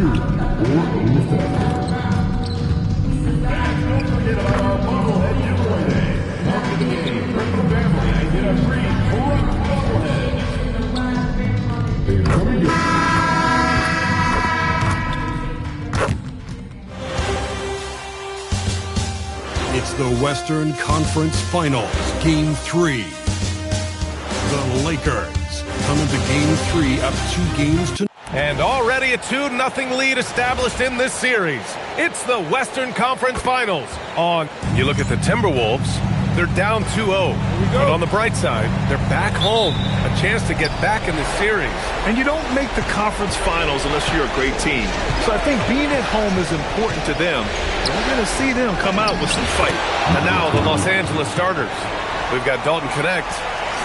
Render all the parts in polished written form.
Mycareer or WCF. Don't forget about our bobblehead giveaway day. After the game, bring the family and get a free corrupt bobblehead. Incoming gift. It's the Western Conference Finals, Game 3. The Lakers come into Game 3 up 2 games to... And already a 2-0 lead established in this series. It's the Western Conference Finals. You look at the Timberwolves, they're down 2-0. But on the bright side, they're back home. A chance to get back in the series. And you don't make the conference finals unless you're a great team. So I think being at home is important to them. And we're going to see them come out with some fight. And now the Los Angeles starters. We've got Dalton Connect.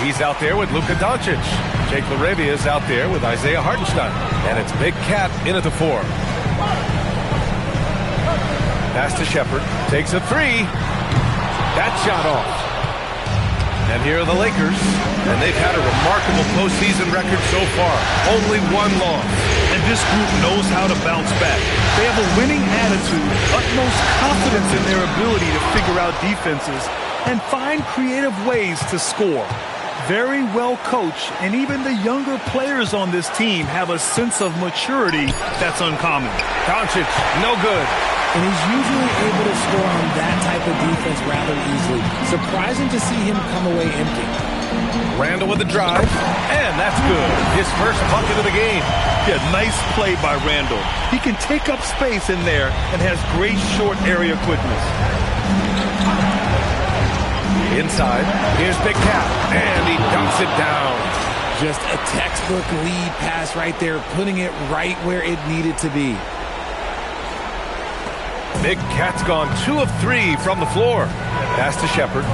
He's out there with Luka Doncic. Jake LaRavia is out there with Isaiah Hartenstein. And it's Big Cat in at the 4. Pass to Shepard. Takes a 3. That shot off. And here are the Lakers. And they've had a remarkable postseason record so far. Only 1 loss. And this group knows how to bounce back. They have a winning attitude, utmost confidence in their ability to figure out defenses and find creative ways to score. Very well coached, and even the younger players on this team have a sense of maturity that's uncommon. Doncic, no good. And he's usually able to score on that type of defense rather easily. Surprising to see him come away empty. Randall with the drive, and that's good. His first bucket of the game. Yeah, nice play by Randall. He can take up space in there and has great short area quickness. Inside, here's Big Cat, and he dunks it down. Just a textbook lead pass right there, putting it right where it needed to be. Big Cat's gone 2 of 3 from the floor. Pass to Shepard.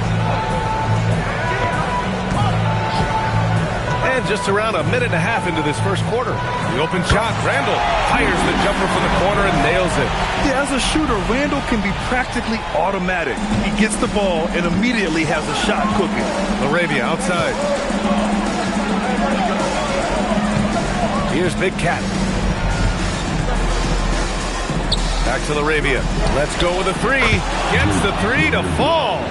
And just around a minute and a half into this first quarter. The open shot, Randall fires the jumper from the corner and nails it. Yeah, as a shooter, Randall can be practically automatic. He gets the ball and immediately has a shot cooking. LaRavia outside. Here's Big Cat. Back to LaRavia. Let's go with a 3. Gets the 3 to fall.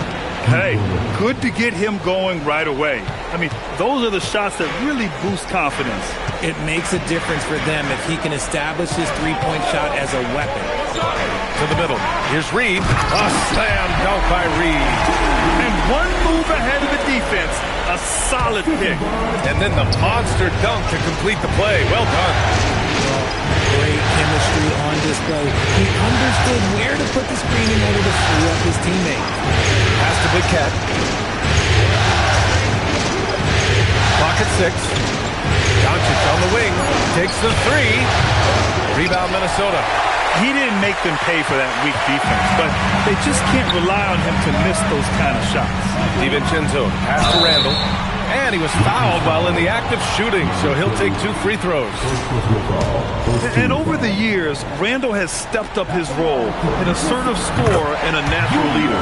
Hey, good to get him going right away. I mean, those are the shots that really boost confidence. It makes a difference for them if he can establish his three-point shot as a weapon. To the middle. Here's Reed. A slam dunk by Reed. And 1 move ahead of the defense. A solid pick. And then the monster dunk to complete the play. Well done. Great chemistry on display. He understood where to put the screen in order to free up his teammate. Pass to Big Cat. Clock at 6. Doncic on the wing. Takes the 3. Rebound Minnesota. He didn't make them pay for that weak defense, but they just can't rely on him to miss those kind of shots. DiVincenzo. Pass to Randall. And he was fouled while in the act of shooting, so he'll take 2 free throws. And over the years, Randall has stepped up his role, an assertive scorer and a natural leader.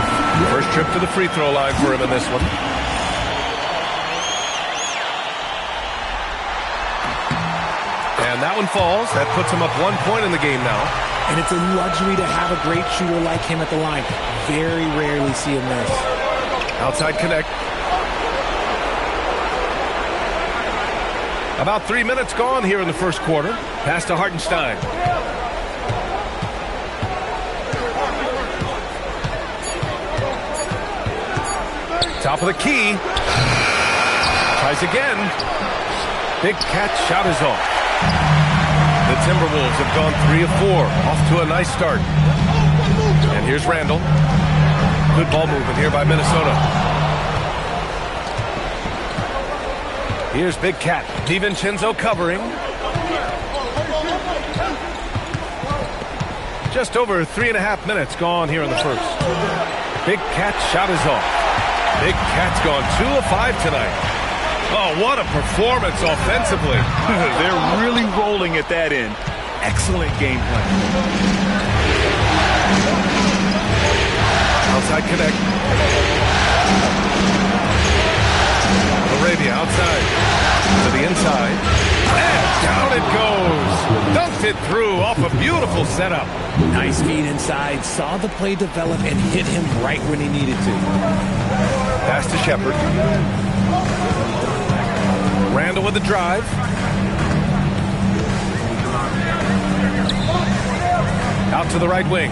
First trip to the free throw line for him in this one. And that one falls. That puts him up 1 point in the game now. And it's a luxury to have a great shooter like him at the line. Very rarely see him miss. Outside Connect. About 3 minutes gone here in the first quarter. Pass to Hartenstein. Top of the key. Tries again. Big Cat shot is off. The Timberwolves have gone 3 of 4. Off to a nice start. And here's Randall. Good ball movement here by Minnesota. Here's Big Cat. DiVincenzo covering. Just over 3.5 minutes gone here in the first. Big Cat shot is off. Big Cat's gone 2 of 5 tonight. Oh, what a performance offensively. They're really rolling at that end. Excellent game plan. Outside Connect. LaRavia outside. To the inside. And down it goes. Dunked it through off a beautiful setup. Nice feed inside. Saw the play develop and hit him right when he needed to. Pass to Shepard. Randall with the drive. Out to the right wing.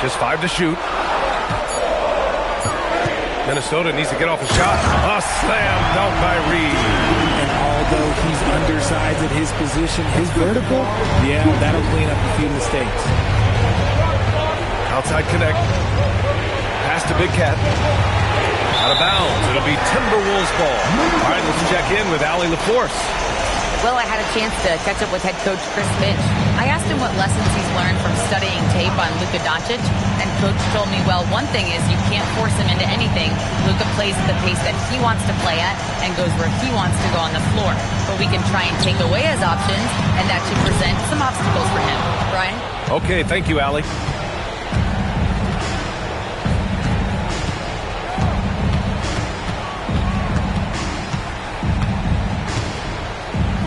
Just 5 to shoot. Minnesota needs to get off a shot. A slam dunk by Reed. And although he's undersized at his position, his vertical, yeah, that'll clean up a few mistakes. Outside connect. Pass to Big Cat. Out of bounds. It'll be Timberwolves ball. All right, let's check in with Allie LaForce. Well, I had a chance to catch up with head coach Chris Finch. I asked him what lessons he's learned from studying tape on Luka Doncic, and coach told me, well, one thing is you can't force him into anything. Luka plays at the pace that he wants to play at and goes where he wants to go on the floor. But we can try and take away his options, and that should present some obstacles for him. Brian? Okay, thank you, Allie.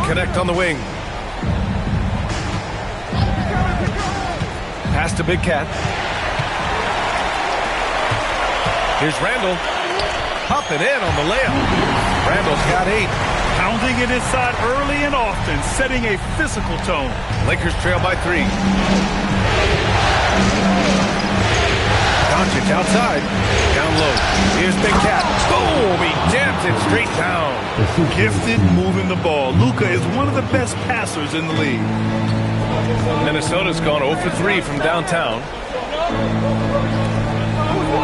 Connect on the wing. Pass to Big Cat. Here's Randall. Popping in on the layup. Randall's got 8. Pounding it inside early and often, setting a physical tone. Lakers trail by 3. Doncic outside. Down low. Here's Big Cat. Boom! He jams it straight down. Gifted moving the ball. Luka is one of the best passers in the league. Minnesota's gone 0 for 3 from downtown.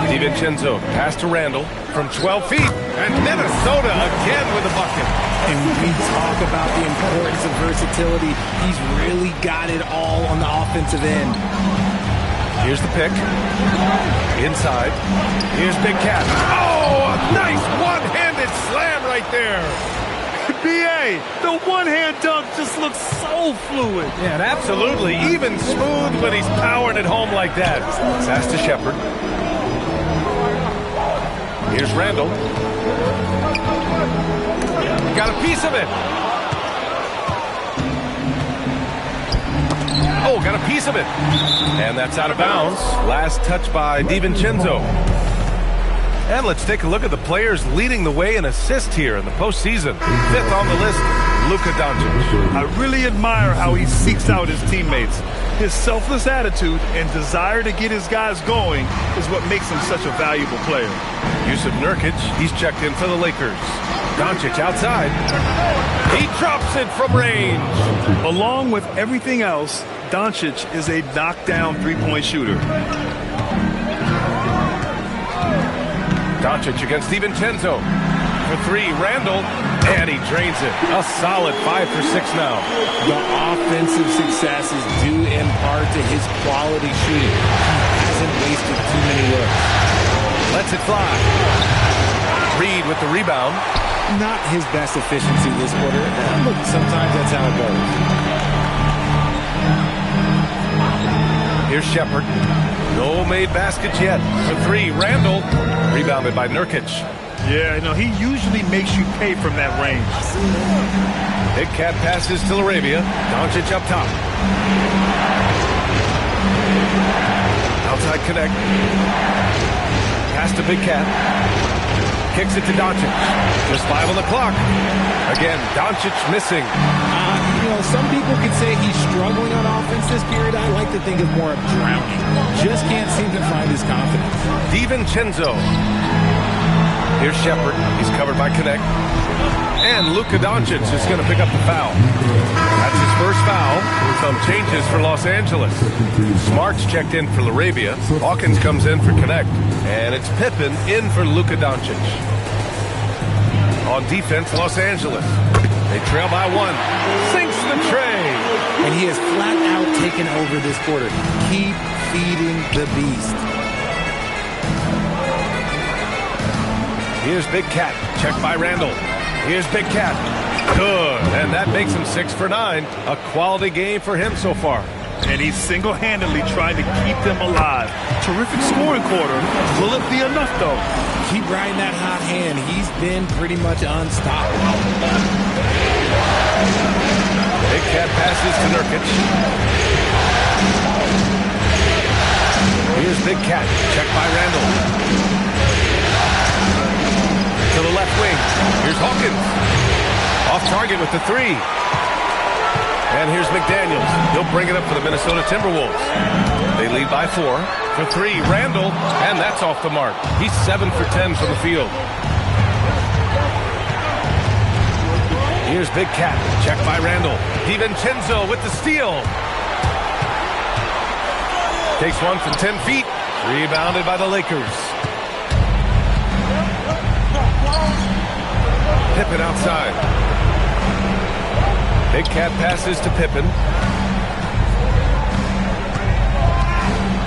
DiVincenzo pass to Randall from 12 feet. And Minnesota again with a bucket. And we talk about the importance of versatility. He's really got it all on the offensive end. Here's the pick. Inside. Here's Big Cat. Oh, a nice one-handed slam right there. B.A., the one-hand dunk just looks so fluid. Yeah, and absolutely even smooth when he's powering it home like that. Pass to Shepard. Here's Randall. Got a piece of it. Oh, got a piece of it. And that's out of bounds. Last touch by DiVincenzo. And let's take a look at the players leading the way in assists here in the postseason. 5th on the list, Luka Doncic. I really admire how he seeks out his teammates. His selfless attitude and desire to get his guys going is what makes him such a valuable player. Yusuf Nurkic, he's checked in for the Lakers. Doncic outside. He drops it from range. Along with everything else, Doncic is a knockdown three-point shooter. Doncic against DiVincenzo. For 3, Randall. And he drains it. A solid 5 for 6 now. The offensive success is due in part to his quality shooting. He hasn't wasted too many looks. Lets it fly. Reed with the rebound. Not his best efficiency this quarter. Look, sometimes that's how it goes. Here's Shepard. No made baskets yet. For 3, Randall. Rebounded by Nurkic. Yeah, he usually makes you pay from that range. Big Cat passes to Laravia. Doncic up top. Outside connect. Pass to Big Cat. Kicks it to Doncic. Just 5 on the clock. Again, Doncic missing. Some people could say he's struggling on offense this period. I like to think of more of drowning. Just can't seem to find his confidence. DiVincenzo. Here's Shepard. He's covered by Connect. And Luka Doncic is going to pick up the foul. That's his first foul. Some changes for Los Angeles. Smart's checked in for Laravia. Hawkins comes in for Connect. And it's Pippen in for Luka Doncic. On defense, Los Angeles. They trail by 1. Sinks the tray. And he has flat out taken over this quarter. Keep feeding the beast. Here's Big Cat. Checked by Randall. Here's Big Cat. Good. And that makes him 6 for 9. A quality game for him so far. And he's single-handedly trying to keep them alive. Terrific scoring quarter. Will it be enough, though? Keep riding that hot hand. He's been pretty much unstoppable. Big passes to Nurkic. Here's Big Cat. Check by Randall. To the left wing. Here's Hawkins. Off target with the three. And here's McDaniels. He'll bring it up for the Minnesota Timberwolves. They lead by 4. For 3, Randall. And that's off the mark. He's 7 for 10 from the field. Here's Big Cat. Check by Randall. DiVincenzo with the steal. Takes one from 10 feet. Rebounded by the Lakers. Pippen outside. Big Cat passes to Pippen.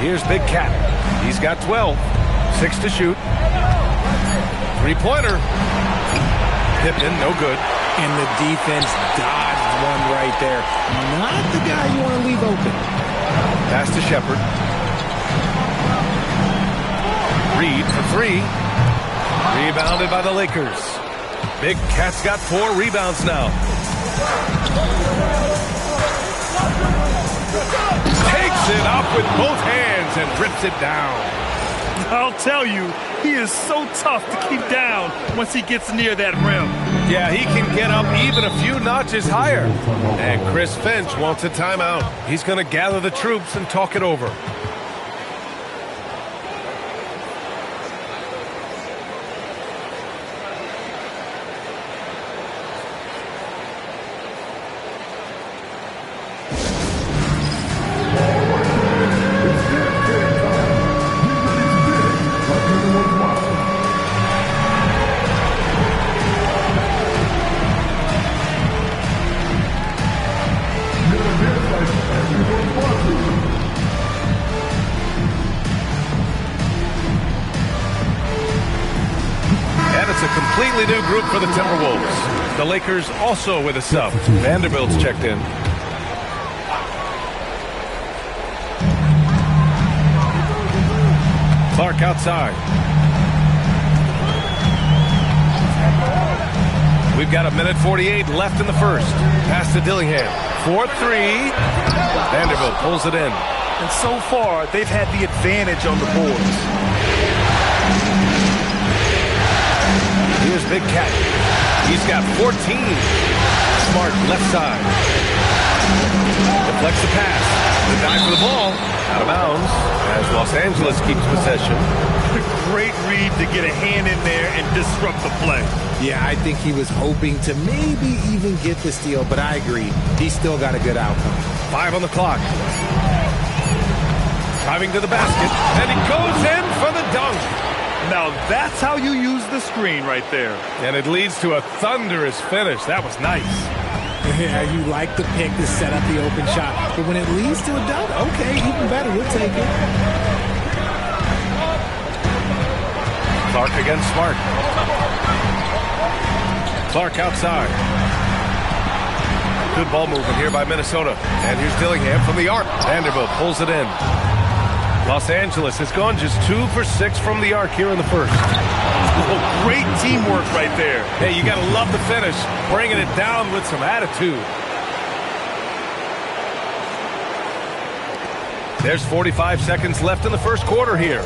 Here's Big Cat. He's got 12. 6 to shoot. Three-pointer. Pippen, no good. And the defense dodged one right there. Not the guy you want to leave open. Pass to Shepard. Reed for 3. Rebounded by the Lakers. Big Cat's got 4 rebounds now. Takes it up with both hands and rips it down. I'll tell you, he is so tough to keep down once he gets near that rim. Yeah, he can get up even a few notches higher. And Chris Finch wants a timeout. He's going to gather the troops and talk it over. Completely new group for the Timberwolves. The Lakers also with a sub. Vanderbilt's checked in. Clark outside. We've got 1:48 left in the first. Pass to Dillingham. 4-3. Vanderbilt pulls it in. And so far, they've had the advantage on the boards. Here's Big Cat. He's got 14. Smart left side. Deflects the pass. The dive for the ball. Out of bounds as Los Angeles keeps possession. Great read to get a hand in there and disrupt the play. Yeah, I think he was hoping to maybe even get the steal, but I agree. He still got a good outcome. 5 on the clock. Driving to the basket. And he goes in for the dunk. Now that's how you use the screen right there. And it leads to a thunderous finish. That was nice. Yeah, you like the pick to set up the open shot. But when it leads to a dunk, okay, even better. We'll take it. Clark against Smart. Clark outside. Good ball movement here by Minnesota. And here's Dillingham from the arc. Vanderbilt pulls it in. Los Angeles has gone just 2 for 6 from the arc here in the first. Oh, great teamwork right there. Hey, you got to love the finish. Bringing it down with some attitude. There's 45 seconds left in the first quarter here.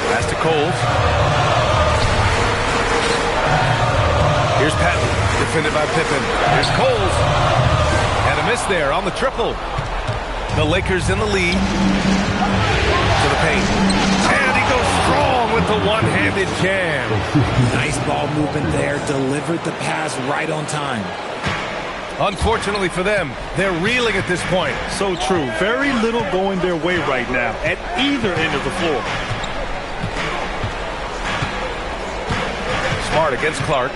Pass to Coles. Here's Patton, defended by Pippen. Here's Coles. And a miss there on the triple. The Lakers in the lead. To the paint. And he goes strong with the one-handed jam. Nice ball movement there. Delivered the pass right on time. Unfortunately for them, they're reeling at this point. So true. Very little going their way right now at either end of the floor. Smart against Clark.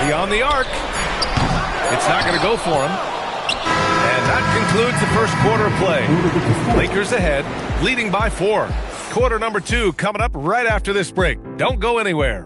Beyond the arc. It's not going to go for him. And that concludes the first quarter of play. Lakers ahead, leading by 4. Quarter number 2 coming up right after this break. Don't go anywhere.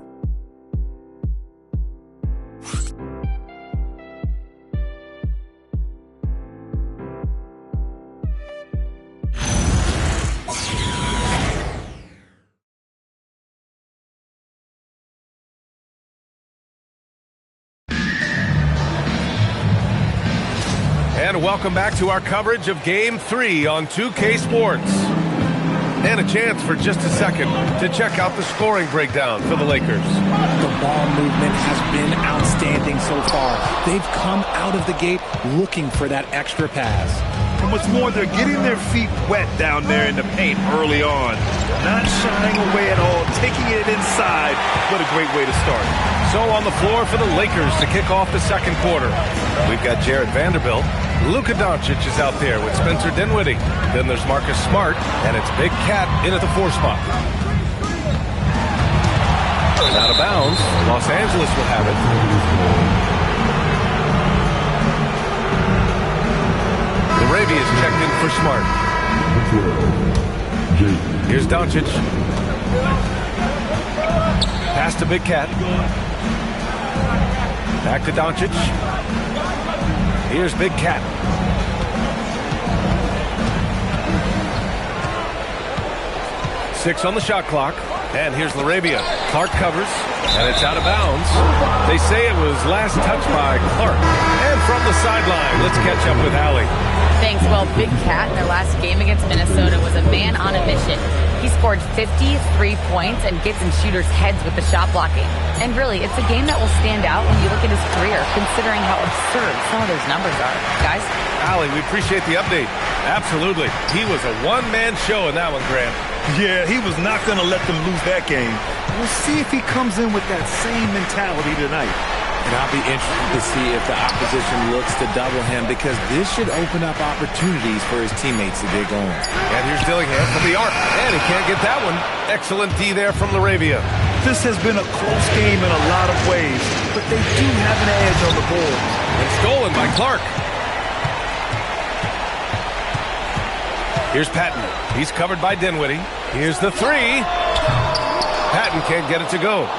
And welcome back to our coverage of Game 3 on 2K Sports. And a chance for just a second to check out the scoring breakdown for the Lakers. The ball movement has been outstanding so far. They've come out of the gate looking for that extra pass. And what's more, they're getting their feet wet down there in the paint early on. Not shying away at all, taking it inside. What a great way to start. So on the floor for the Lakers to kick off the second quarter, we've got Jared Vanderbilt. Luka Doncic is out there with Spencer Dinwiddie. Then there's Marcus Smart, and it's Big Cat in at the 4 spot. Out of bounds, Los Angeles will have it. Laravia is checked in for Smart. Here's Doncic. Pass to Big Cat. Back to Doncic. Here's Big Cat. Six on the shot clock. And here's Laravia. Clark covers, and it's out of bounds. They say it was last touched by Clark. And from the sideline, let's catch up with Allie. Thanks. Well, Big Cat in their last game against Minnesota was a man on a mission. He scored 53 points and gets in shooters' heads with the shot blocking. And really, it's a game that will stand out when you look at his career, considering how absurd some of those numbers are. Guys? Allie, we appreciate the update. Absolutely. He was a one-man show in that one, Grant. Yeah, he was not going to let them lose that game. We'll see if he comes in with that same mentality tonight. And I'll be interested to see if the opposition looks to double him, because this should open up opportunities for his teammates to get going. And here's Dillingham from the arc. And he can't get that one. Excellent D there from Laravia. This has been a close game in a lot of ways, but they do have an edge on the board. And stolen by Clark. Here's Patton. He's covered by Dinwiddie. Here's the 3. Patton can't get it to go.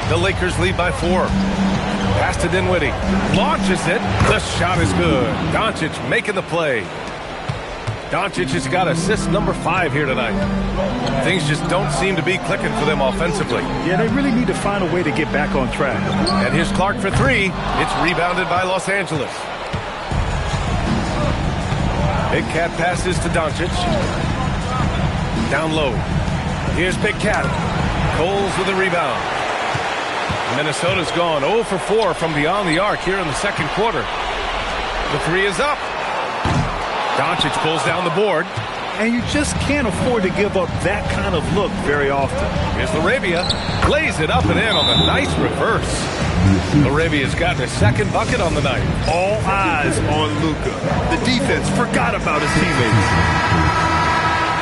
The Lakers lead by 4. Pass to Dinwiddie. Launches it. The shot is good. Doncic making the play. Doncic has got assist number 5 here tonight. Things just don't seem to be clicking for them offensively. Yeah, they really need to find a way to get back on track. And here's Clark for 3. It's rebounded by Los Angeles. Big Cat passes to Doncic. Down low. Here's Big Cat. Coles with a rebound. Minnesota's gone 0 for 4 from beyond the arc here in the second quarter. The 3 is up. Doncic pulls down the board. And you just can't afford to give up that kind of look very often. Here's Laravia. Lays it up and in on the nice reverse. Laravia's gotten his second bucket on the night. All eyes on Luka. The defense forgot about his teammates.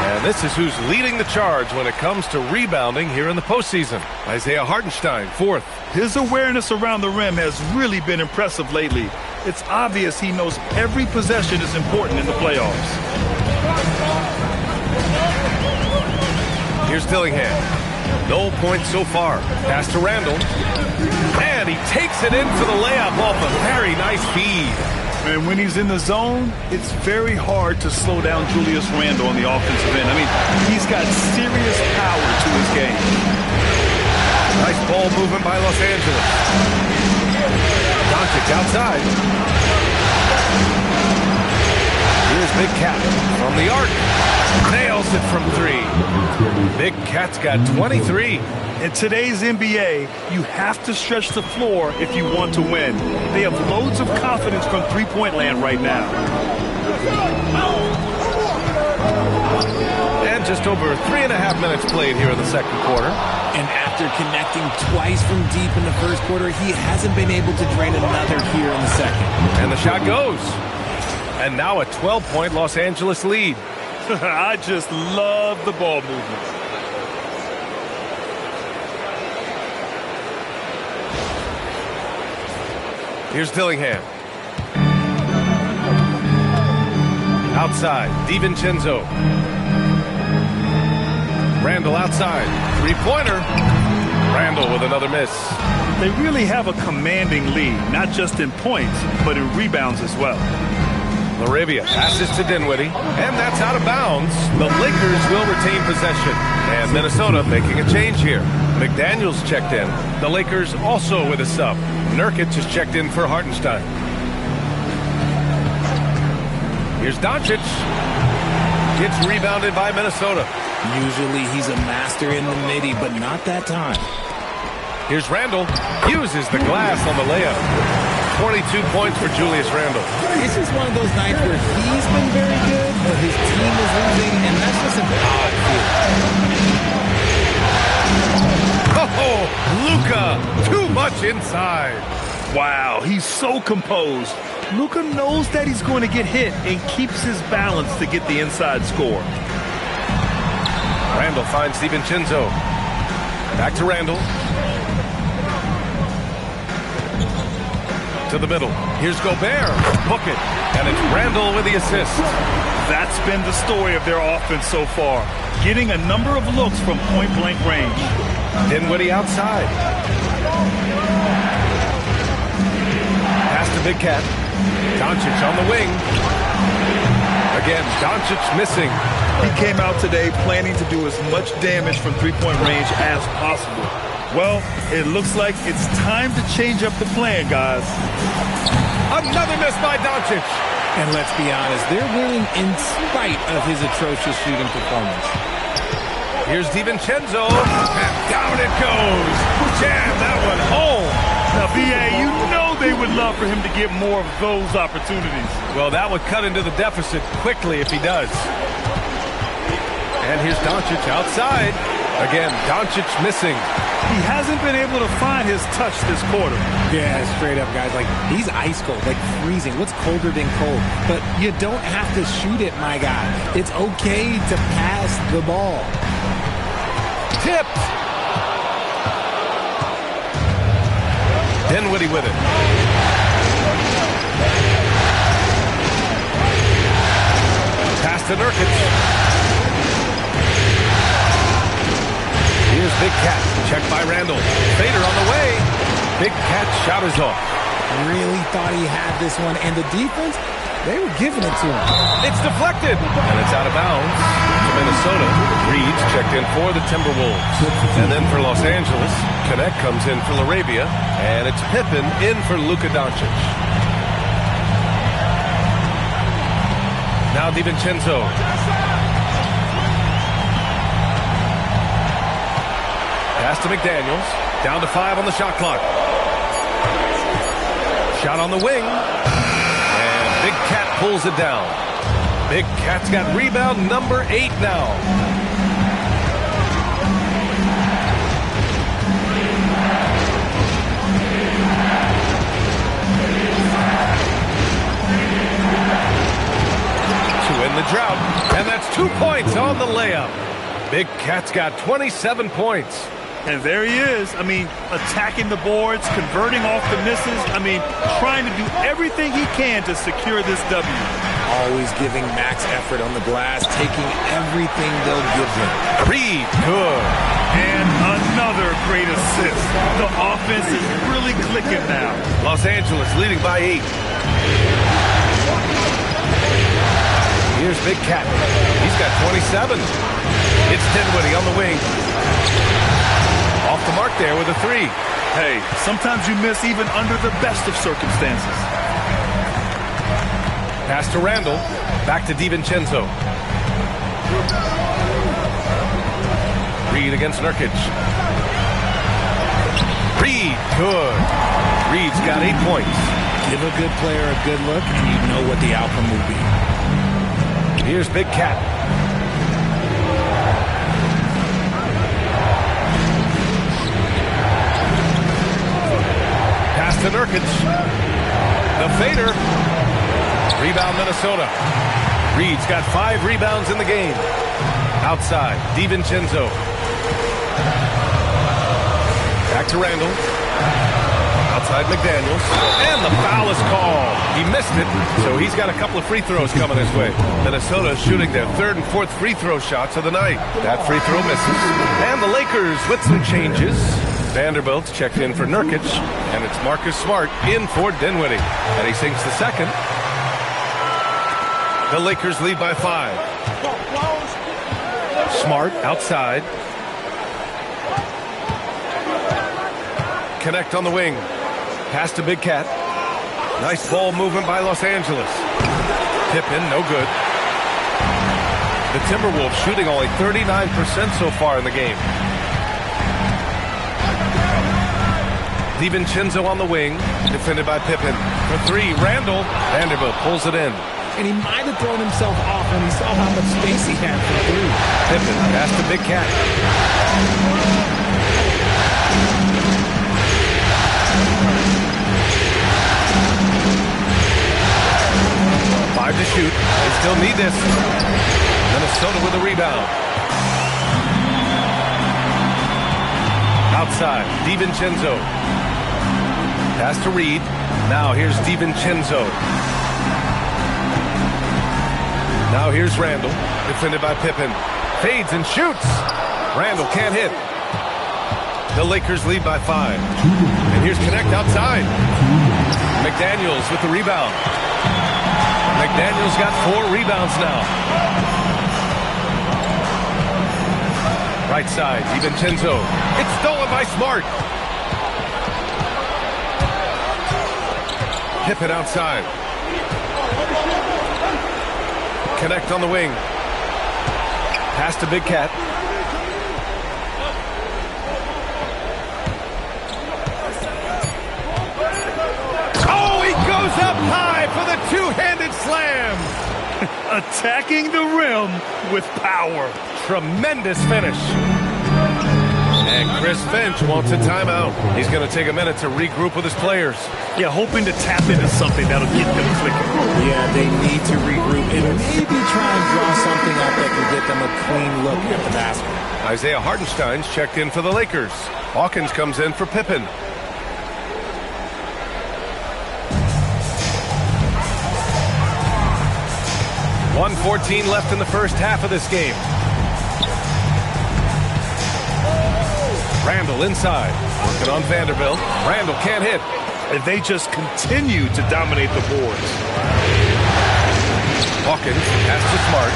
And this is who's leading the charge when it comes to rebounding here in the postseason. Isaiah Hartenstein, 4th. His awareness around the rim has really been impressive lately. It's obvious he knows every possession is important in the playoffs. Here's Dillingham. No points so far. Pass to Randall. And he takes it in for the layup off a very nice feed. And when he's in the zone, it's very hard to slow down Julius Randle on the offensive end. I mean, he's got serious power to his game. Nice ball movement by Los Angeles. Doncic outside. Here's Big Cat from the arc. Nails it from 3. Big Cat's got 23. In today's NBA, you have to stretch the floor if you want to win. They have loads of confidence from three-point land right now. And just over 3.5 minutes played here in the second quarter. And after connecting twice from deep in the first quarter, he hasn't been able to drain another here in the second. And the shot goes. And now a 12-point Los Angeles lead. I just love the ball movement. Here's Dillingham. Outside, DiVincenzo. Randall outside. Three-pointer. Randall with another miss. They really have a commanding lead, not just in points, but in rebounds as well. Laravia passes to Dinwiddie, and that's out of bounds. The Lakers will retain possession, and Minnesota making a change here. McDaniels checked in. The Lakers also with a sub. Nurkic is checked in for Hartenstein. Here's Doncic. Gets rebounded by Minnesota. Usually he's a master in the midi, but not that time. Here's Randle. Uses the glass on the layup. 22 points for Julius Randle. It's just one of those nights where he's been very good, but his team is losing, and that's just an odd feeling. Oh, Luka, too much inside. Wow, he's so composed. Luka knows that he's going to get hit and keeps his balance to get the inside score. Randle finds DiVincenzo. Back to Randle. To the middle. Here's Gobert. Book it. And it's Randle with the assist. That's been the story of their offense so far. Getting a number of looks from point-blank range. Dinwiddie outside. Pass to Big Cat. Doncic on the wing. Again, Doncic missing. He came out today planning to do as much damage from three-point range as possible. Well, it looks like it's time to change up the plan, guys. Another miss by Doncic. And let's be honest, they're winning in spite of his atrocious shooting performance. Here's DiVincenzo. And down it goes. Jam that one home. Now, B.A., you know they would love for him to get more of those opportunities. Well, that would cut into the deficit quickly if he does. And here's Doncic outside. Again, Doncic missing. He hasn't been able to find his touch this quarter. Yeah, straight up, guys. Like, he's ice cold, like freezing. What's colder than cold? But you don't have to shoot it, my guy. It's okay to pass the ball. Tipped. Dinwiddie with it. Pass to Nurkic. Here's Big Cat. Checked by Randle. Fader on the way. Big Cat shot is off. Really thought he had this one. And the defense, they were giving it to him. It's deflected. And it's out of bounds to Minnesota. Reed's checked in for the Timberwolves. And then for Los Angeles, Connect comes in for LaRavia. And it's Pippen in for Luka Doncic. Now DiVincenzo. Pass to McDaniels. Down to 5 on the shot clock. Shot on the wing. And Big Cat pulls it down. Big Cat's got rebound number 8 now. To end the drought. And that's 2 points on the layup. Big Cat's got 27 points. And there he is. I mean, attacking the boards, converting off the misses. I mean, trying to do everything he can to secure this W. Always giving max effort on the glass, taking everything they'll give him. Reed, good. And another great assist. The offense is really clicking now. Los Angeles leading by 8. Here's Big Cat. He's got 27. It's Dinwiddie on the wing. Off the mark there with a 3. Hey, sometimes you miss even under the best of circumstances. Pass to Randle. Back to DiVincenzo. Reed against Nurkic. Reed, good. Reed's got 8 points. Give a good player a good look, and you know what the outcome will be. Here's Big Cat. Pass to Nurkic. The fader. Rebound Minnesota. Reed's got 5 rebounds in the game. Outside, DiVincenzo. Back to Randle. Outside McDaniels. And the foul is called. He missed it, so he's got a couple of free throws coming his way. Minnesota shooting their 3rd and 4th free throw shots of the night. That free throw misses. And the Lakers with some changes. Vanderbilt's checked in for Nurkic, and it's Marcus Smart in for Dinwiddie. And he sinks the second. The Lakers lead by 5. Smart outside. Connect on the wing. Pass to Big Cat. Nice ball movement by Los Angeles. Pippen, no good. The Timberwolves shooting only 39% so far in the game. DiVincenzo on the wing, defended by Pippen. For three, Randall. Vanderbilt pulls it in. And he might have thrown himself off when he saw how much space he had for three. Pippen pass to Big Cat. Five to shoot. They still need this. Minnesota with a rebound. Outside, DiVincenzo. Pass to Reed. Now here's DiVincenzo. Now here's Randall, defended by Pippen. Fades and shoots. Randall can't hit. The Lakers lead by 5. And here's Connect outside. McDaniels with the rebound. McDaniels got 4 rebounds now. Right side, DiVincenzo. It's stolen by Smart. Pippen outside. Connect on the wing. Pass to Big Cat. Oh, he goes up high for the two-handed slam. Attacking the rim with power. Tremendous finish. And Chris Finch wants a timeout. He's going to take a minute to regroup with his players. Yeah, hoping to tap into something that'll get them clicking. Yeah, they need to regroup and maybe try and draw something up that can get them a clean look at the basket. Isaiah Hartenstein's checked in for the Lakers. Hawkins comes in for Pippen. .114 left in the first half of this game. Randall inside, working on Vanderbilt. Randall can't hit. And they just continue to dominate the boards. Hawkins pass to Smart.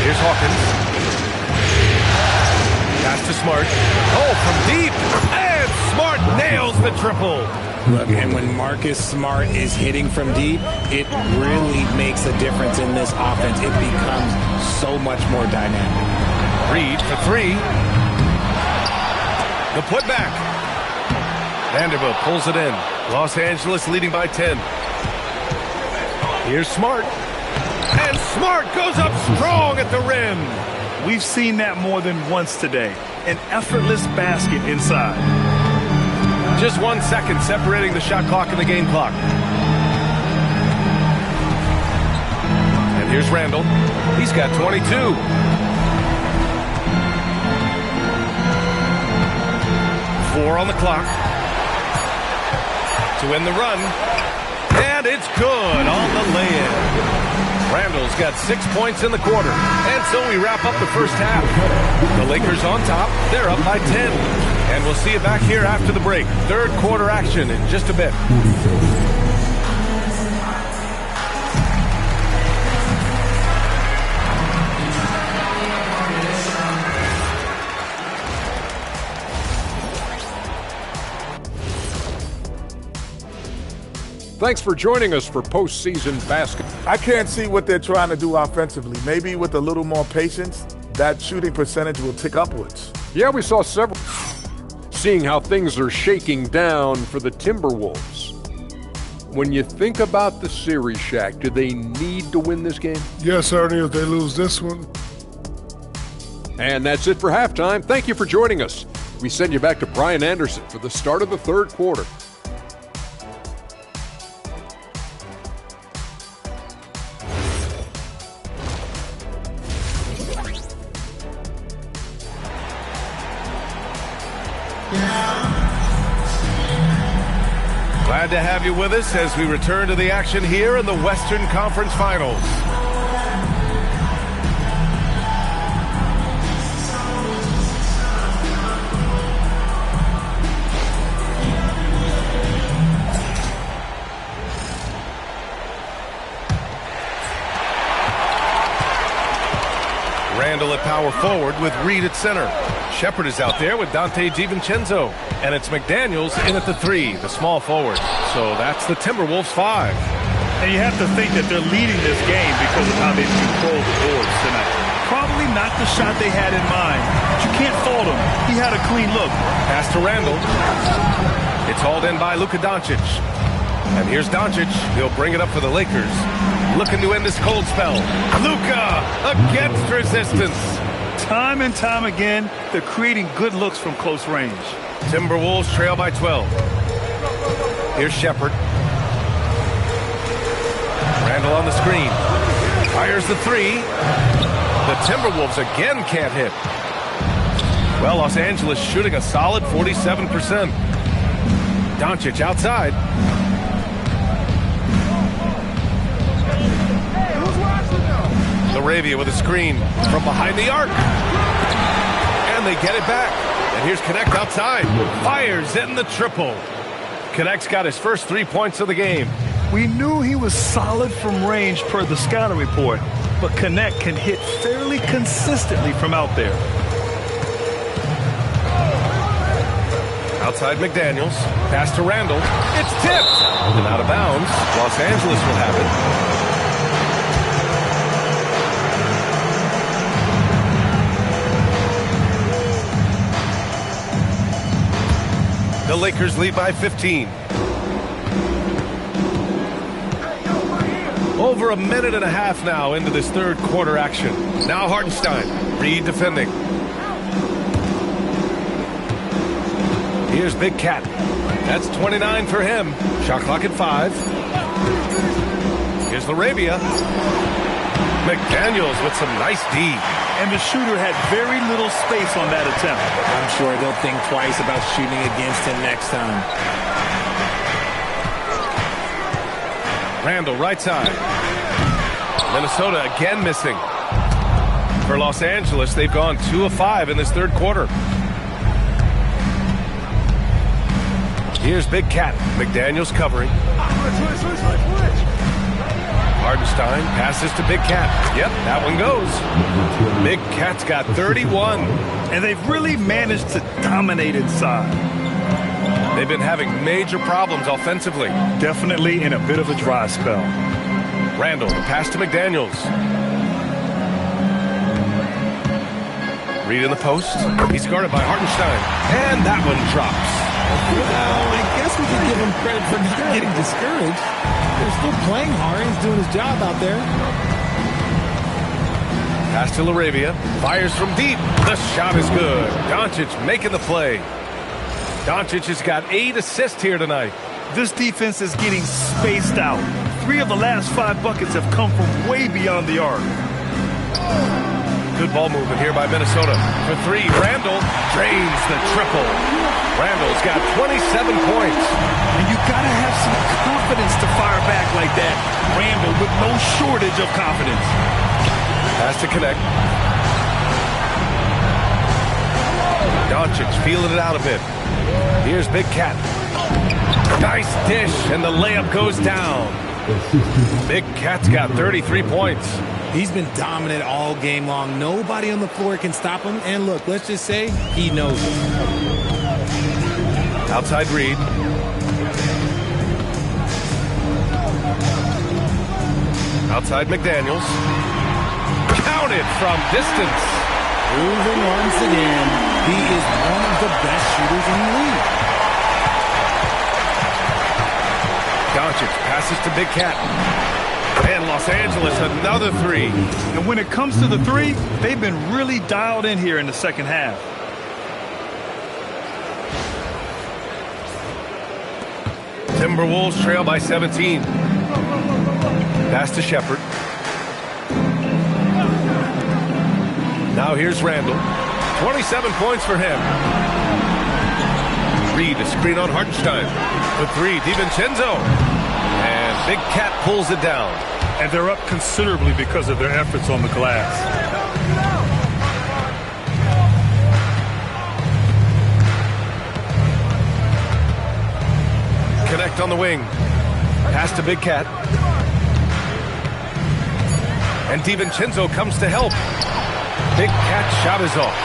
Here's Hawkins. Pass to Smart. Oh, from deep. And Smart nails the triple. Look, and when Marcus Smart is hitting from deep, it really makes a difference in this offense. It becomes so much more dynamic. Reed for three. The putback. Vanderbilt pulls it in. Los Angeles leading by 10. Here's Smart. And Smart goes up strong at the rim. We've seen that more than once today. An effortless basket inside. Just 1 second separating the shot clock and the game clock. And here's Randall. He's got 22. 4 on the clock. To win the run. And it's good on the lay-in. Randall's got 6 points in the quarter. And so we wrap up the first half. The Lakers on top. They're up by 10. And we'll see you back here after the break. Third quarter action in just a bit. Thanks for joining us for postseason basketball. I can't see what they're trying to do offensively. Maybe with a little more patience, that shooting percentage will tick upwards. Yeah, we saw several. Seeing how things are shaking down for the Timberwolves. When you think about the series, Shaq, do they need to win this game? Yes, Ernie, if they lose this one. And that's it for halftime. Thank you for joining us. We send you back to Brian Anderson for the start of the third quarter. Glad to have you with us as we return to the action here in the Western Conference Finals. Randall at power forward with Reed at center. Shepard is out there with Dante DiVincenzo. And it's McDaniels in at the 3, the small forward. So that's the Timberwolves 5. And you have to think that they're leading this game because of how they've controlled the boards tonight. Probably not the shot they had in mind, but you can't fault him. He had a clean look. Pass to Randall. It's hauled in by Luka Doncic. And here's Doncic. He'll bring it up for the Lakers. Looking to end this cold spell. Luka against resistance. Time and time again, they're creating good looks from close range. Timberwolves trail by 12. Here's Shepherd. Randall on the screen. Fires the three. The Timberwolves again can't hit. Well, Los Angeles shooting a solid 47%. Doncic outside. Laravia with a screen from behind the arc. And they get it back. And here's Connect outside. Fires in the triple. Connect's got his first 3 points of the game. We knew he was solid from range per the scouting report, but Connect can hit fairly consistently from out there. Outside McDaniels. Pass to Randall. It's tipped. And out of bounds. Los Angeles will have it. The Lakers lead by 15. Over a minute and a half now into this third quarter action. Now Hartenstein. Reed defending. Here's Big Cat. That's 29 for him. Shot clock at 5. Here's Laravia. McDaniels with some nice D. And the shooter had very little space on that attempt. I'm sure they'll think twice about shooting against him next time. Randall, right side. Minnesota again missing. For Los Angeles, they've gone 2 of 5 in this third quarter. Here's Big Cat. McDaniels covering. Hartenstein passes to Big Cat. Yep, that one goes. Big Cat's got 31. And they've really managed to dominate inside. They've been having major problems offensively. Definitely in a bit of a dry spell. Randall, the pass to McDaniels. Reed in the post. He's guarded by Hartenstein. And that one drops. Well, I guess we can give him credit for not getting discouraged. They're still playing hard. He's doing his job out there. Pass to Laravia. Fires from deep. The shot is good. Doncic making the play. Doncic has got 8 assists here tonight. This defense is getting spaced out. 3 of the last 5 buckets have come from way beyond the arc. Good ball movement here by Minnesota. For 3, Randall drains the triple. Randall's got 27 points. And you gotta have some confidence to fire back like that. Randall with no shortage of confidence. Has to connect. Doncic feeling it out a bit. Here's Big Cat. Nice dish, and the layup goes down. Big Cat's got 33 points. He's been dominant all game long. Nobody on the floor can stop him. And look, let's just say he knows it. Outside Reed. Outside McDaniels. Counted from distance. Proving once again, he is one of the best shooters in the league. Doncic passes to Big Cat. And Los Angeles, another 3. And when it comes to the 3, they've been really dialed in here in the second half. Timberwolves trail by 17. Pass to Shepherd. Now here's Randall. 27 points for him. Reed, a screen on Hartenstein. For 3, DiVincenzo. And Big Cat pulls it down. And they're up considerably because of their efforts on the glass. Connect on the wing. Pass to Big Cat. And DiVincenzo comes to help. Big Cat shot is off.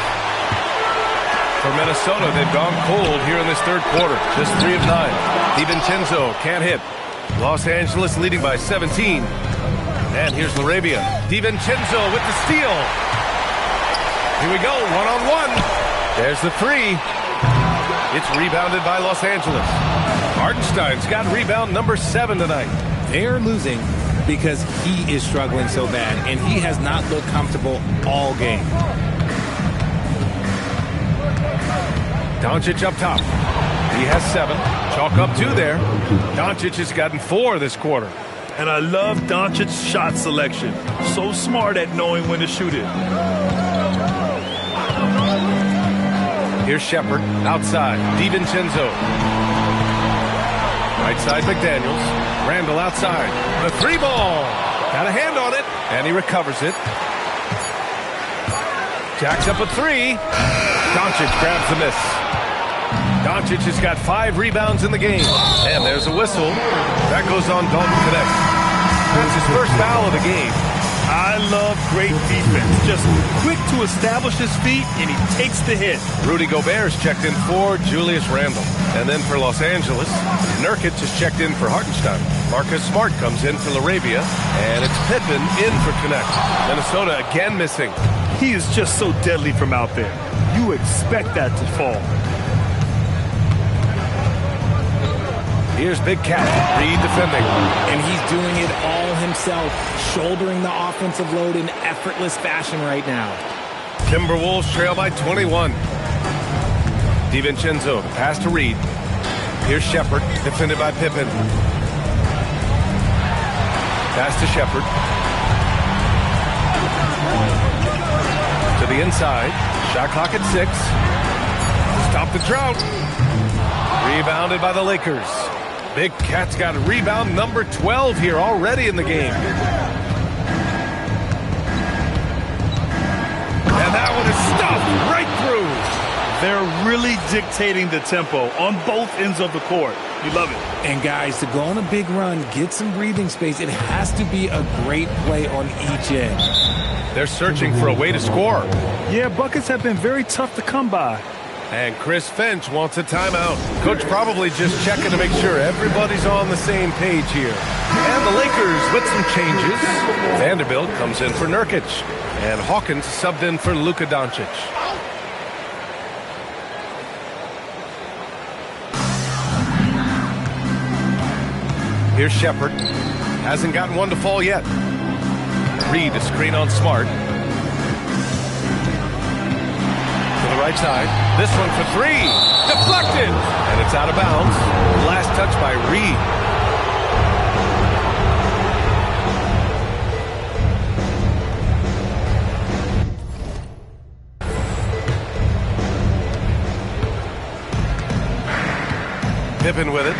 For Minnesota, they've gone cold here in this third quarter. Just 3 of 9. DiVincenzo can't hit. Los Angeles leading by 17. And here's LaRavia. DiVincenzo with the steal. Here we go, one-on-one. There's the three. It's rebounded by Los Angeles. Hartenstein's got rebound number 7 tonight. They're losing because he is struggling so bad, and he has not looked comfortable all game. Doncic up top. He has 7. Chalk up 2 there. Doncic has gotten 4 this quarter. And I love Doncic's shot selection. So smart at knowing when to shoot it. Here's Shepard outside. DiVincenzo. Right side McDaniels. Randall outside. The 3 ball. Got a hand on it. And he recovers it. Jacks up a 3. Doncic grabs the miss. Doncic has got 5 rebounds in the game. And there's a whistle. That goes on Dalton Knecht. That's his first foul of the game. I love great defense. Just quick to establish his feet, and he takes the hit. Rudy Gobert's checked in for Julius Randle. And then for Los Angeles, Nurkic is checked in for Hartenstein. Marcus Smart comes in for LaRavia. And it's Pippen in for Knecht. Minnesota again missing. He is just so deadly from out there. You expect that to fall. Here's Big Cat, Reed defending. And he's doing it all himself, shouldering the offensive load in effortless fashion right now. Timberwolves trail by 21. DiVincenzo, pass to Reed. Here's Shepard, defended by Pippen. Pass to Shepard. To the inside. Shot clock at 6. Stop the drought. Rebounded by the Lakers. Big Cat's got a rebound number 12 here already in the game. And that one is stuffed right through. They're really dictating the tempo on both ends of the court. You love it. And guys, to go on a big run, get some breathing space, it has to be a great play on each end. They're searching for a way to score. Yeah, buckets have been very tough to come by. And Chris Finch wants a timeout. Coach probably just checking to make sure everybody's on the same page here. And the Lakers with some changes. Vanderbilt comes in for Nurkic. And Hawkins subbed in for Luka Doncic. Here's Shepard. Hasn't gotten one to fall yet. Reed, a screen on Smart. Right side. This one for 3. Deflected. And it's out of bounds. Last touch by Reed. Pippen with it.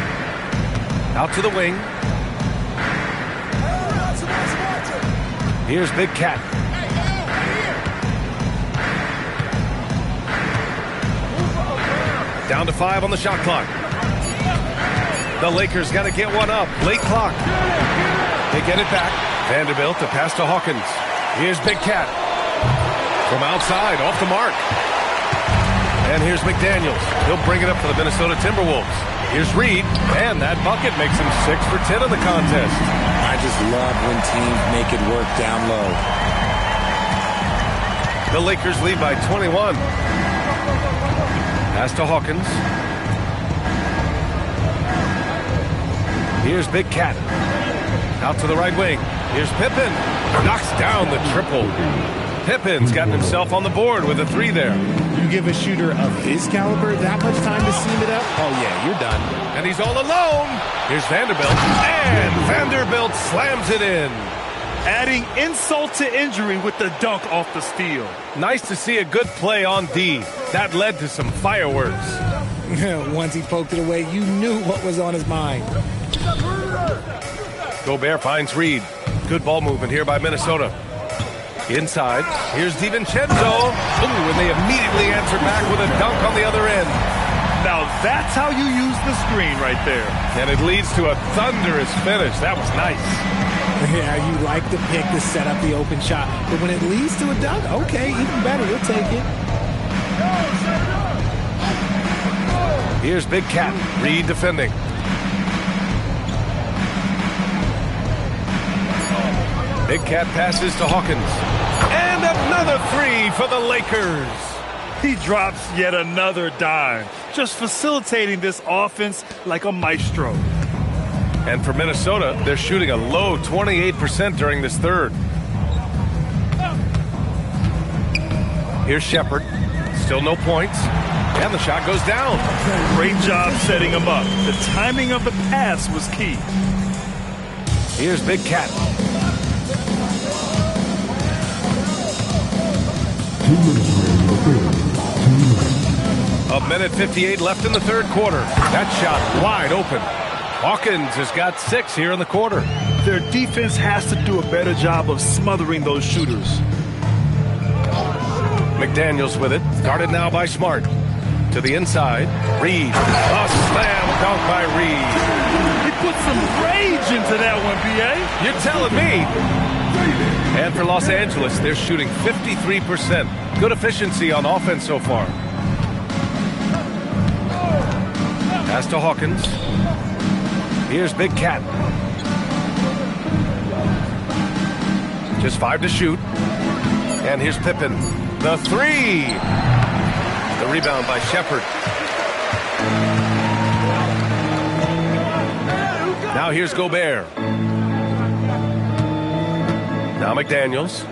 Out to the wing. Here's Big Cat. Down to 5 on the shot clock. The Lakers got to get one up. Late clock. They get it back. Vanderbilt to pass to Hawkins. Here's Big Cat. From outside, off the mark. And here's McDaniels. He'll bring it up for the Minnesota Timberwolves. Here's Reed. And that bucket makes him 6 for 10 in the contest. I just love when teams make it work down low. The Lakers lead by 21. Pass to Hawkins. Here's Big Cat. Out to the right wing. Here's Pippen. Knocks down the triple. Pippen's gotten himself on the board with a 3 there. You give a shooter of his caliber that much time to seam it up? Oh, yeah, you're done. And he's all alone. Here's Vanderbilt. And Vanderbilt slams it in. Adding insult to injury with the dunk off the steal. Nice to see a good play on D. That led to some fireworks. Once he poked it away, you knew what was on his mind. Gobert finds Reed. Good ball movement here by Minnesota. Inside, here's DiVincenzo. Ooh, and they immediately answer back with a dunk on the other end. Now that's how you use the screen right there. And it leads to a thunderous finish. That was nice. Yeah, you like the pick to set up the open shot. But when it leads to a dunk, okay, even better, you'll take it. Here's Big Cat. Reed defending. Big Cat passes to Hawkins. And another three for the Lakers. He drops yet another dime, just facilitating this offense like a maestro. And for Minnesota, they're shooting a low 28% during this third. Here's Shepard. Still no points. And the shot goes down. Great job setting him up. The timing of the pass was key. Here's Big Cat. 2 minutes remaining in the third. 2 minutes. A minute 58 left in the third quarter. That shot wide open. Hawkins has got 6 here in the quarter. Their defense has to do a better job of smothering those shooters. McDaniels with it. Guarded now by Smart. To the inside. Reed. A slam dunk by Reed. He put some rage into that one, B.A. You're telling me. And for Los Angeles, they're shooting 53%. Good efficiency on offense so far. Pass to Hawkins. Here's Big Cat. Just 5 to shoot. And here's Pippen. The three. The rebound by Shepard. Now here's Gobert. Now McDaniels.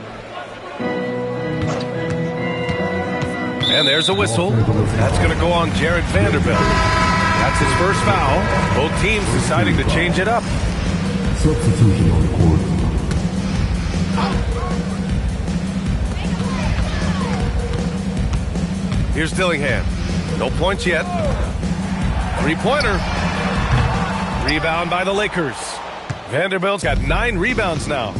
And there's a whistle. That's going to go on Jared Vanderbilt. That's his first foul. Both teams deciding to change it up. Substitution on the court. Here's Dillingham. No points yet. Three-pointer. Rebound by the Lakers. Vanderbilt's got 9 rebounds now.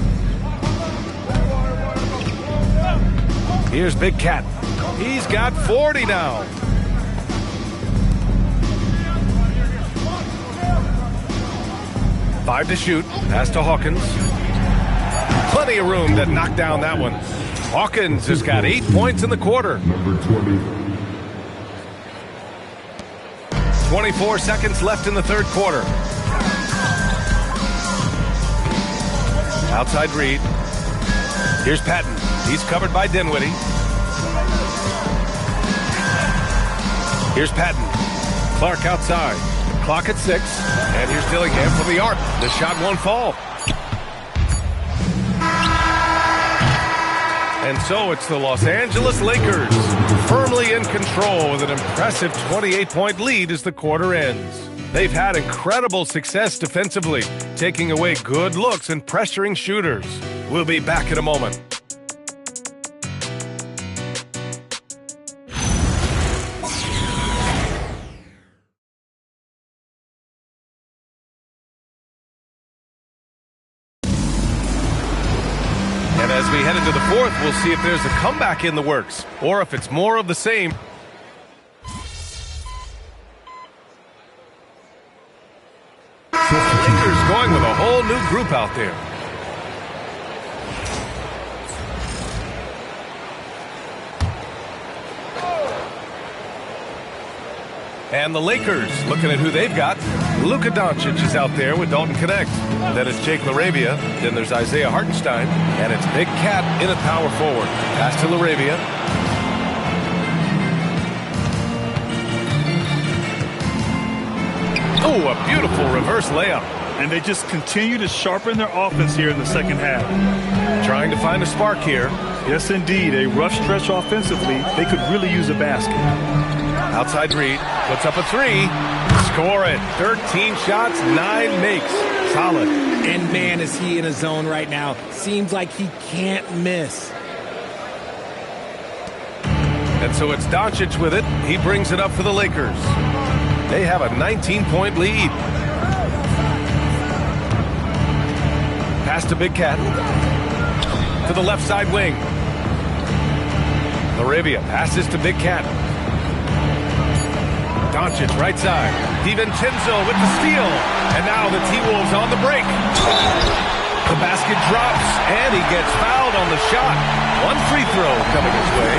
Here's Big Cat. He's got 40 now. Five to shoot. Pass to Hawkins. Plenty of room to knock down that one. Hawkins has got 8 points in the quarter. Number 20. 24 seconds left in the third quarter. Outside Reed. Here's Patton. He's covered by Dinwiddie. Here's Patton. Clark outside. Clock at 6. And here's Dillingham from the arc. The shot won't fall. And so it's the Los Angeles Lakers firmly in control with an impressive 28-point lead as the quarter ends. They've had incredible success defensively, taking away good looks and pressuring shooters. We'll be back in a moment. And as we head into the fourth, we'll see if there's a comeback in the works or if it's more of the same. Lakers going with a whole new group out there. And the Lakers, looking at who they've got. Luka Doncic is out there with Dalton Connect. Then it's Jake LaRavia. Then there's Isaiah Hartenstein. And it's Big Cat in at power forward. Pass to LaRavia. Oh, a beautiful reverse layup. And they just continue to sharpen their offense here in the second half. Trying to find a spark here. Yes, indeed. A rough stretch offensively. They could really use a basket. Outside Reed. Puts up a three. Score it. 13 shots, 9 makes. Solid. And man, is he in a zone right now. Seems like he can't miss. And so it's Doncic with it. He brings it up for the Lakers. They have a 19-point lead. Pass to Big Cat. To the left side wing. LaRavia passes to Big Cat. Doncic right side. DiVincenzo with the steal. And now the T-Wolves on the break. The basket drops, and he gets fouled on the shot. One free throw coming his way.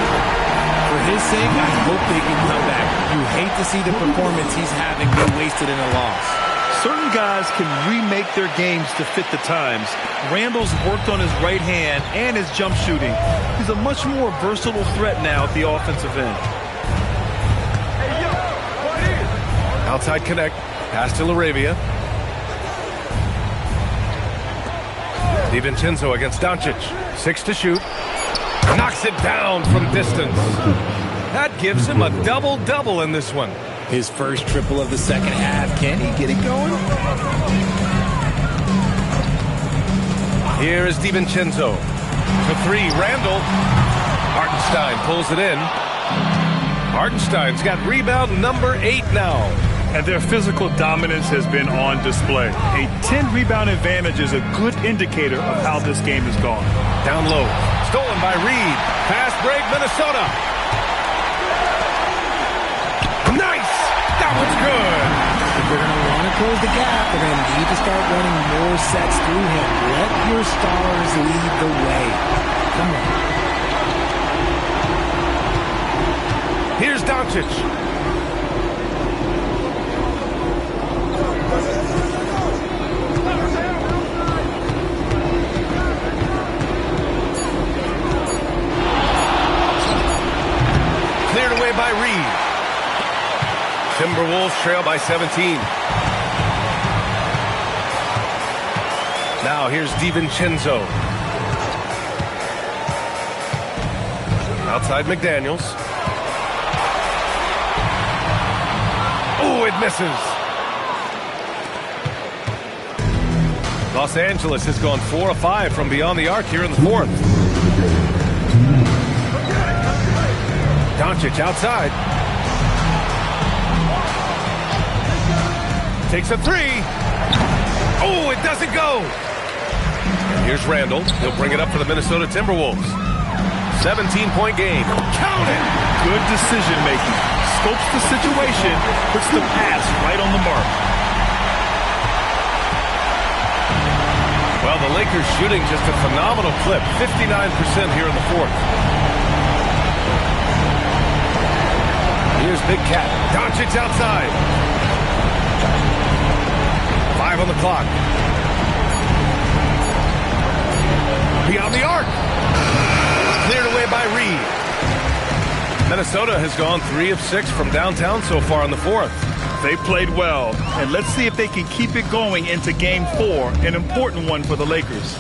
For his sake, I hope they can come back. You hate to see the performance he's having be wasted in a loss. Certain Some guys can remake their games to fit the times. Randall's worked on his right hand and his jump shooting. He's a much more versatile threat now at the offensive end. Outside connect. Pass to LaRavia. DiVincenzo against Doncic. 6 to shoot. Knocks it down from distance. That gives him a double-double in this one. His first triple of the second half. Can he get it going? Here is DiVincenzo. To 3, Randall. Hartenstein pulls it in. Hartenstein's got rebound number 8 now. And their physical dominance has been on display. A 10-rebound advantage is a good indicator of how this game has gone. Down low. Stolen by Reed. Fast break, Minnesota. Nice! That was good. If they're going to want to close the gap, they're going to need to start running more sets through him. Let your stars lead the way. Come on. Here's Doncic. Cleared away by Reed. Timberwolves trail by 17. Now here's DiVincenzo. Outside McDaniels. Oh, it misses. Los Angeles has gone 4 of 5 from beyond the arc here in the fourth. Doncic outside. Takes a 3. Oh, it doesn't go. And here's Randall. He'll bring it up for the Minnesota Timberwolves. 17-point game. Count it. Good decision-making. Scopes the situation, puts the pass right on the mark. Well, the Lakers shooting just a phenomenal clip. 59% here in the fourth. Here's Big Cat. Doncic outside. 5 on the clock. Beyond the arc. Cleared away by Reed. Minnesota has gone 3 of 6 from downtown so far in the fourth. They played well, and let's see if they can keep it going into Game 4, an important one for the Lakers.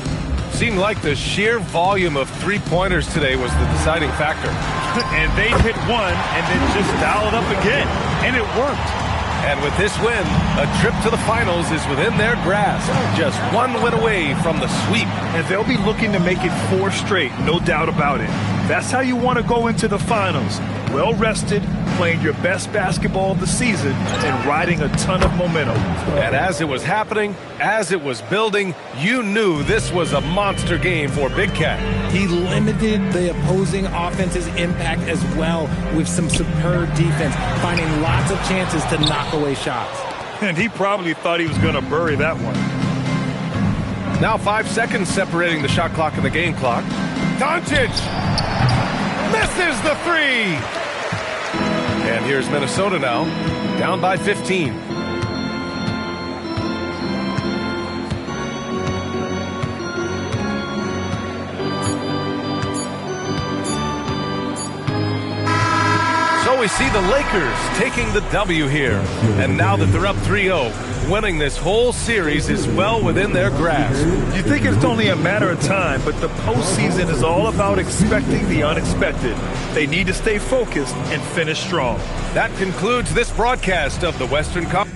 Seemed like the sheer volume of three-pointers today was the deciding factor. And they hit one and then just dial it up again, and it worked. And with this win, a trip to the finals is within their grasp. Just one win away from the sweep. And they'll be looking to make it 4 straight, no doubt about it. That's how you want to go into the finals. Well rested, playing your best basketball of the season, and riding a ton of momentum. And as it was happening, as it was building, you knew this was a monster game for Big Cat. He limited the opposing offense's impact as well with some superb defense, finding lots of chances to knock away shots. And he probably thought he was going to bury that one. Now 5 seconds separating the shot clock and the game clock. Doncic misses the 3. And here's Minnesota now, down by 15. So we see the Lakers taking the W here. And now that they're up 3-0, winning this whole series is well within their grasp. You think it's only a matter of time, but the postseason is all about expecting the unexpected. They need to stay focused and finish strong. That concludes this broadcast of the Western Conference.